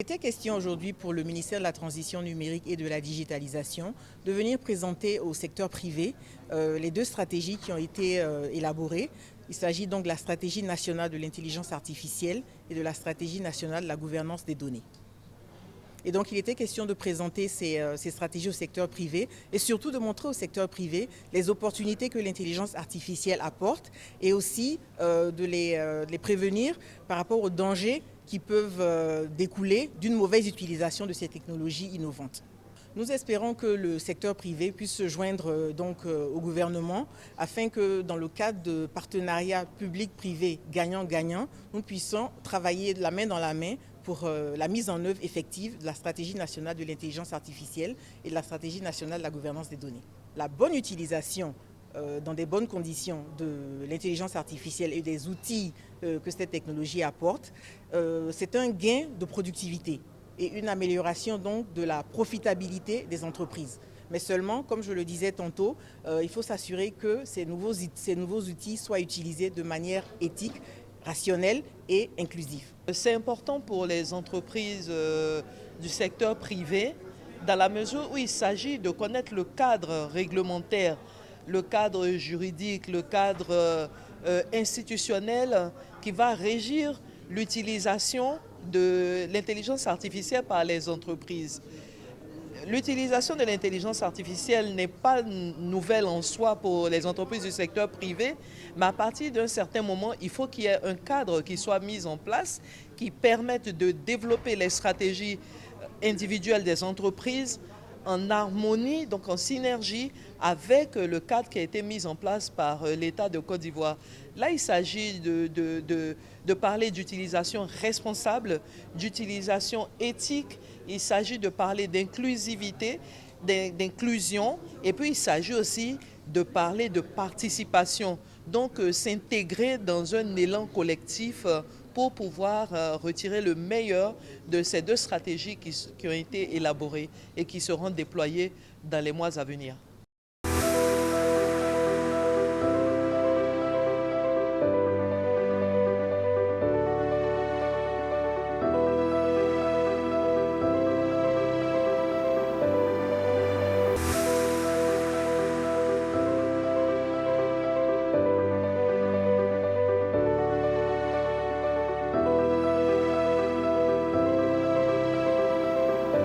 Il était question aujourd'hui pour le ministère de la Transition numérique et de la digitalisation de venir présenter au secteur privé les deux stratégies qui ont été élaborées. Il s'agit donc de la stratégie nationale de l'intelligence artificielle et de la stratégie nationale de la gouvernance des données. Et donc il était question de présenter ces stratégies au secteur privé et surtout de montrer au secteur privé les opportunités que l'intelligence artificielle apporte et aussi de les prévenir par rapport aux dangers qui peuvent découler d'une mauvaise utilisation de ces technologies innovantes. Nous espérons que le secteur privé puisse se joindre au gouvernement afin que dans le cadre de partenariats public-privé gagnant-gagnant, nous puissions travailler de la main dans la main pour la mise en œuvre effective de la stratégie nationale de l'intelligence artificielle et de la stratégie nationale de la gouvernance des données. La bonne utilisation dans des bonnes conditions de l'intelligence artificielle et des outils que cette technologie apporte, c'est un gain de productivité et une amélioration donc de la profitabilité des entreprises. Mais seulement, comme je le disais tantôt, il faut s'assurer que ces nouveaux outils soient utilisés de manière éthique, rationnelle et inclusive. C'est important pour les entreprises du secteur privé dans la mesure où il s'agit de connaître le cadre réglementaire, le cadre juridique, le cadre institutionnel qui va régir l'utilisation de l'intelligence artificielle par les entreprises. L'utilisation de l'intelligence artificielle n'est pas nouvelle en soi pour les entreprises du secteur privé, mais à partir d'un certain moment, il faut qu'il y ait un cadre qui soit mis en place qui permette de développer les stratégies individuelles des entreprises en harmonie, donc en synergie avec le cadre qui a été mis en place par l'État de Côte d'Ivoire. Là, il s'agit de parler d'utilisation responsable, d'utilisation éthique, il s'agit de parler d'inclusivité, d'inclusion, et puis il s'agit aussi de parler de participation, donc s'intégrer dans un élan collectif pour pouvoir retirer le meilleur de ces deux stratégies qui ont été élaborées et qui seront déployées dans les mois à venir.